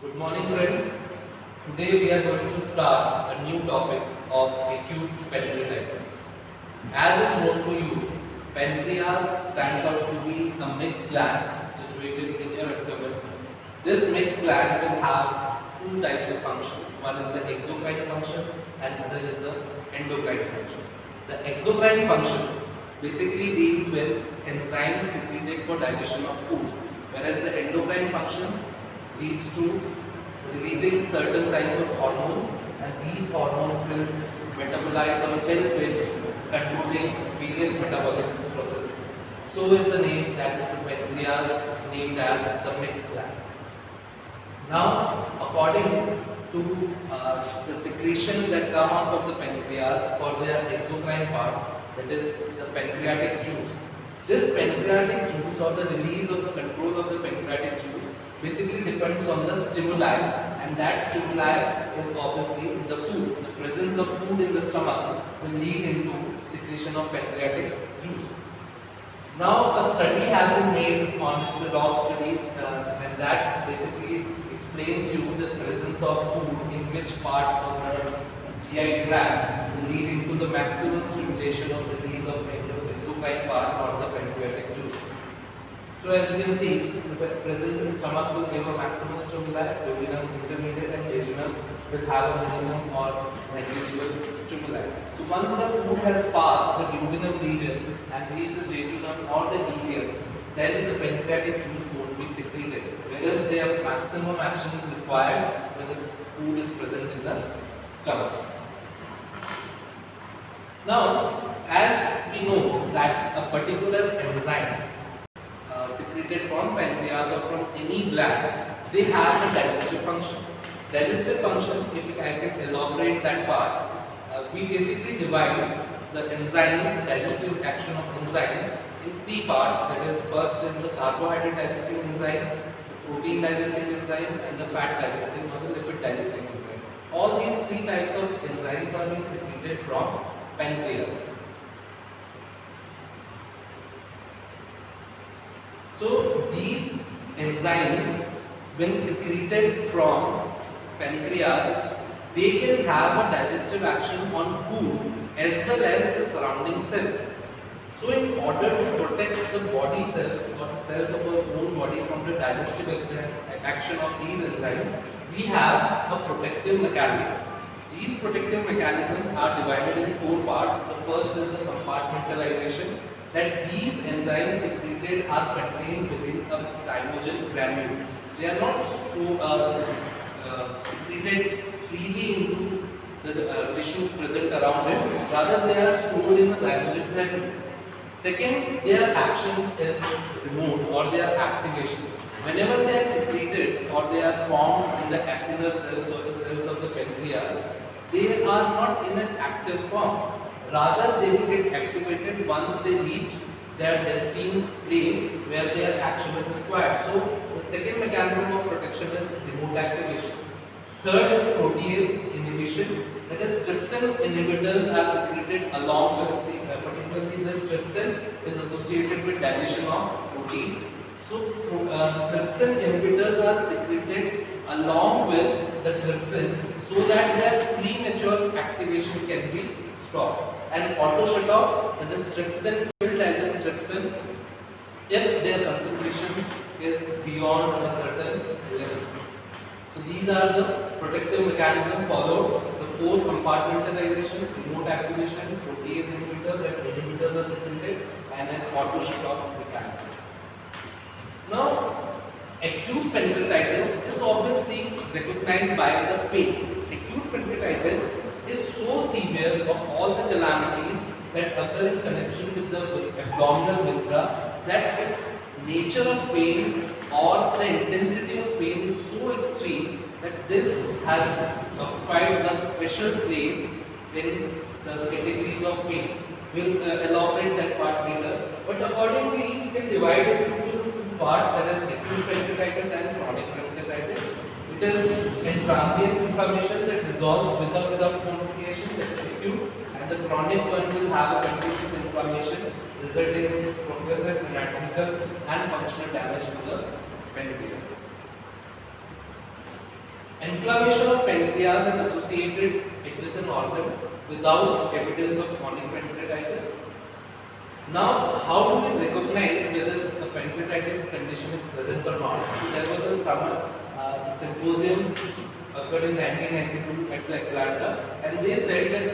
Good morning, friends. Today we are going to start a new topic of acute pancreatitis. As is known to you, pancreas stands out to be a mixed gland situated in your abdomen. This mixed gland will have two types of function. One is the exocrine function and other is the endocrine function. The exocrine function basically deals with enzymes secreted for digestion of food, whereas the endocrine function leads to releasing certain types of hormones, and these hormones will metabolize or help with controlling various metabolic processes. So is the name that is the pancreas named as the mixed gland. Now, according to the secretions that come out of the pancreas for their exocrine part, that is the pancreatic juice. This pancreatic juice or the release or the control of the pancreatic juice basically depends on the stimuli, and that stimuli is obviously the food. The presence of food in the stomach will lead into secretion of pancreatic juice. Now a study has been made on it's a dog study and that basically explains you the presence of food in which part of the GI tract will lead into the maximum stimulation of release of exocrine part or the pancreatic juice. So as you can see, the presence in stomach will give a maximum stimuli, duodenum, intermediate and jejunum will have a minimum or negligible stimuli. So once the food has passed the duodenum region and reached the jejunum or the ileum, then the pancreatic juice won't be secreted, whereas their maximum action is required when the food is present in the stomach. Now, as we know that a particular enzyme secreted from pancreas or from any gland, they have a digestive function. Digestive function, if I can elaborate that part, we basically divide the enzyme, digestive action of enzymes in three parts. That is, first is the carbohydrate digesting enzyme, the protein digesting enzyme, and the fat digesting or the lipid digesting enzyme. All these three types of enzymes are being secreted from pancreas. So these enzymes, when secreted from pancreas, they can have a digestive action on food as well as the surrounding cells. So in order to protect the body cells or the cells of our own body from the digestive action of these enzymes, we have a protective mechanism. These protective mechanisms are divided in four parts. The first is the compartmentalization, that these enzymes secreted are contained within a zymogen granule. They are not secreted freely into the tissues present around it, rather they are stored in the zymogen granule. Second, their action is remote or their activation. Whenever they are secreted or they are formed in the acinar cells or the cells of the pancreas, they are not in an active form. Rather, they will get activated once they reach their destined place where their action is required. So, the second mechanism of protection is remote activation. Third is protease inhibition. That is, trypsin inhibitors are secreted along with, particularly this trypsin is associated with digestion of protein. So, trypsin inhibitors are secreted along with the trypsin so that their premature activation can be stopped. And auto shut off, that is trypsin will digest trypsin if their concentration is beyond a certain level. So these are the protective mechanisms followed. The four compartmentalization, remote activation, protease inhibitors and inhibitors are secreted, and an auto shut off mechanism. Now, acute pancreatitis is obviously recognized by the pain. Acute pancreatitis is so severe of all the calamities that occur in connection with the abdominal viscera that its nature of pain or the intensity of pain is so extreme that this has occupied a special place in the categories of pain. We'll elaborate that part later. But accordingly, we can divide it into two parts, that is acute pancreatitis and chronic pancreatitis. It is a transient inflammation that resolves without complication, that is acute, and the chronic one will have a continuous inflammation resulting in progressive anatomical and functional damage to the pancreas. Inflammation of pancreas is associated adjacent organ without evidence of chronic pancreatitis. Now, how do we recognize whether a pancreatitis condition is present or not? So there was a summer symposium occurred in 1992 at Atlanta, and they said that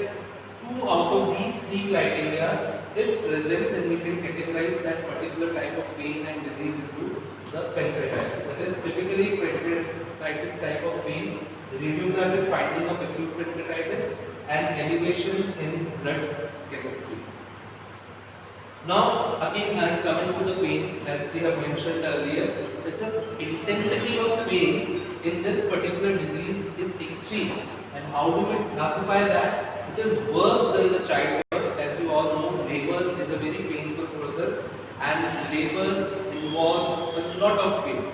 2 out of these 3 criteria, if present, then we can categorize that particular type of pain and disease into the pancreatitis. That is typically pancreatitis type of pain, radiographic finding of acute pancreatitis, and elevation in blood chemistry. Now, again, I am coming to the pain, as we have mentioned earlier, that the intensity of pain in this particular disease is extreme. And how do we classify that? It is worse than the childbirth. As you all know, labor is a very painful process, and labor involves a lot of pain.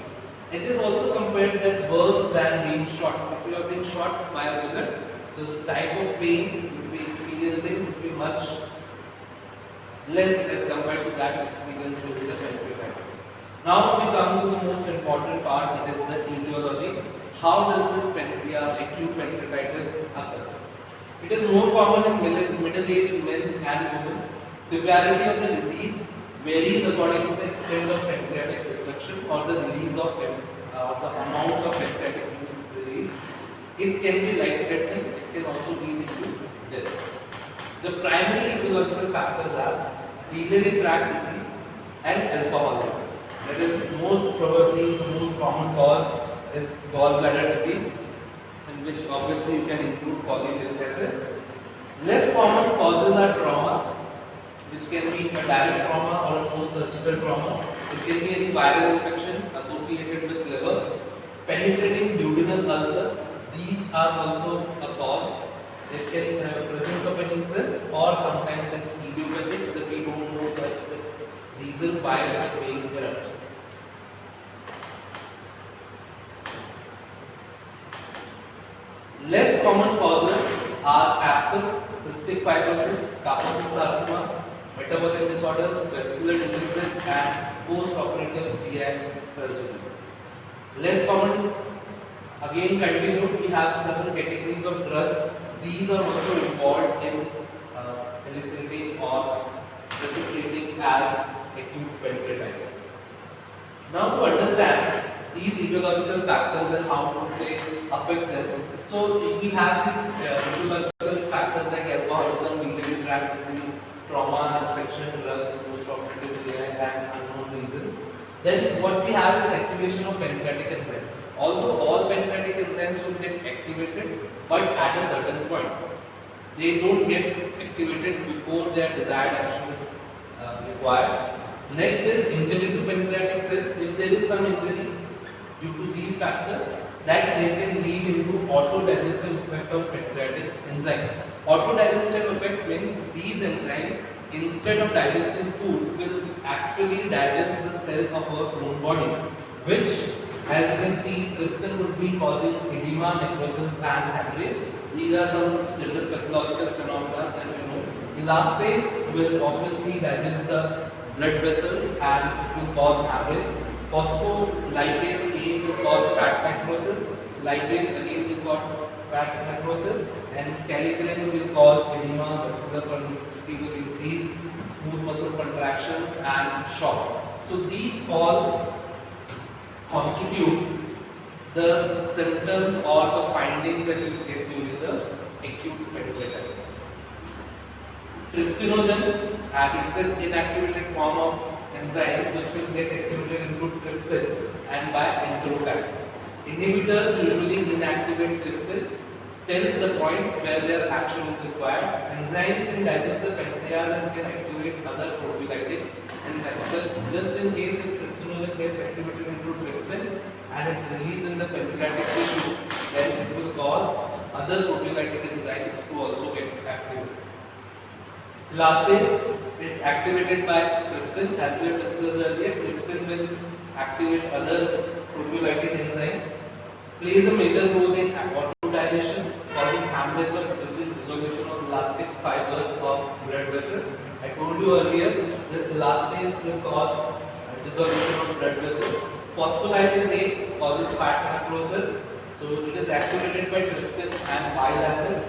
It is also compared that worse than being shot. If you have been shot by a bullet, so the type of pain you will be experiencing will be much less as compared to that experience with the pancreatitis. Now we come to the most important part, that is the etiology. How does this acute pancreatitis occur? It is more common in middle-aged men and women. Severity of the disease varies according to the extent of pancreatic destruction or the release of the amount of pancreatic juice released. It can be life-threatening. It can also lead to death. The primary etiological factors are biliary tract disease and alcoholism. That is most probably the most common cause is gallbladder disease, in which obviously you can include polynephrosis. Less common causes are trauma, which can be a direct trauma or a post-surgical trauma. It can be any viral infection associated with liver, penetrating duodenal ulcer. These are also a cause. It can have presence of any cyst, or sometimes it's idiopathic that we don't know the reason why it being erupts. Less common causes are abscess, cystic fibrosis, Kaposi sarcoma, metabolic disorders, vascular diseases, and post-operative GI surgeries. Less common, again continued, we have certain categories of drugs. These are also involved in eliciting or precipitating as acute pancreatitis. Now to understand these etiological factors and how they affect them. So we have these etiological factors like alcoholism, biliary tract disease, trauma, infection, drugs, post-operative GI, and unknown reasons. Then what we have is activation of pancreatic enzyme. Although all pancreatic enzymes will get activated, but at a certain point. They don't get activated before their desired action is required. Next is injury to pancreatic cells. If there is some injury due to these factors, that they can lead into autodigestive effect of pancreatic enzyme. Autodigestive effect means these enzymes, instead of digesting food, will actually digest the cell of our own body, which, as you can see, trypsin would be causing edema, necrosis, and hemorrhage. These are some general pathological phenomena, and elastase will obviously digest the blood vessels and will cause hemorrhage. Phospholipase A will cause fat necrosis. Lipase again will cause fat necrosis, and kallikrein will cause edema, vascular permeability will increase, smooth muscle contractions, and shock. So these all constitute the symptoms or the findings that you will get during the acute pancreatitis. Trypsinogen, it's an inactivated form of enzyme which will get activated into trypsin and by enterocolitis. Inhibitors usually inactivate trypsin till the point where their action is required. Enzymes can digest the pancreas and can activate other proteolytic enzymes. So just in case if trypsinogen gets activated into trypsin and it's released in the pancreatic tissue, then it will cause other proteolytic enzymes to also get activated. Elastase is activated by trypsin. As we have discussed earlier, trypsin will activate other proteolytic enzymes, plays a major role in vasodilation, causing hemorrhage or dissolution of elastic fibers of blood vessels. I told you earlier, this elastase will cause dissolution of blood vessels. Phospholipase A causes fat necrosis. So it is activated by trypsin and bile acids.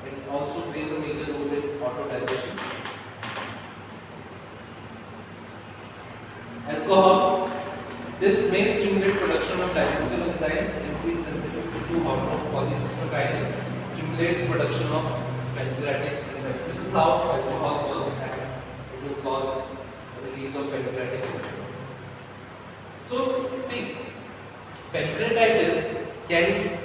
It also plays a major role in autodigestion. Alcohol. This may stimulate production of digestive enzymes, increase sensitivity to hormone polycystin, stimulates production of pancreatic enzymes. This is how alcohol works, and it will cause the release of pancreatic enzymes. So, see, pancreatitis can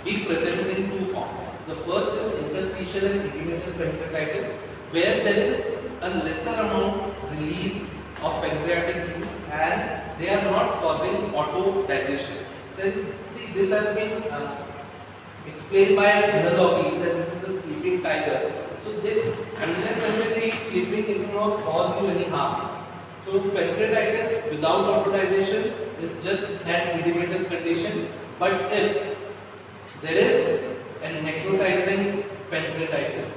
be present in two forms. The first is interstitial and edematous pancreatitis, where there is a lesser amount release of pancreatic juice and they are not causing auto-digestion. Then, see, this has been explained by an analogy that this is the sleeping tiger. So, unless and when he is sleeping, it will not cause you any harm. So pancreatitis without autodigestion is just an edematous condition, but if there is a necrotizing pancreatitis,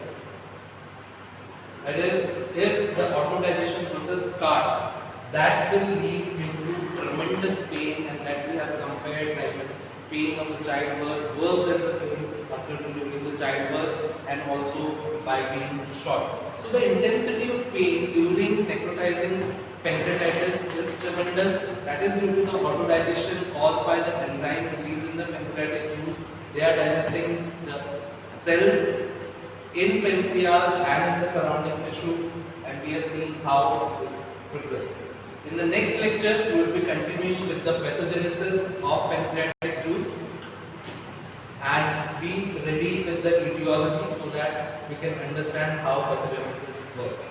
that is, if the autodigestion process starts, that will lead into tremendous pain, and that we have compared like pain of the childbirth worse than the pain after delivering the childbirth, and also by being shot. So the intensity of pain during necrotizing pancreatitis is tremendous. That is due to the autodigestion caused by the enzyme released in the pancreatic juice. They are digesting the cells in pancreas and in the surrounding tissue, and we have seen how it progresses. In the next lecture, we will be continuing with the pathogenesis of pancreatic juice and be ready with the etiology so that we can understand how pathogenesis works.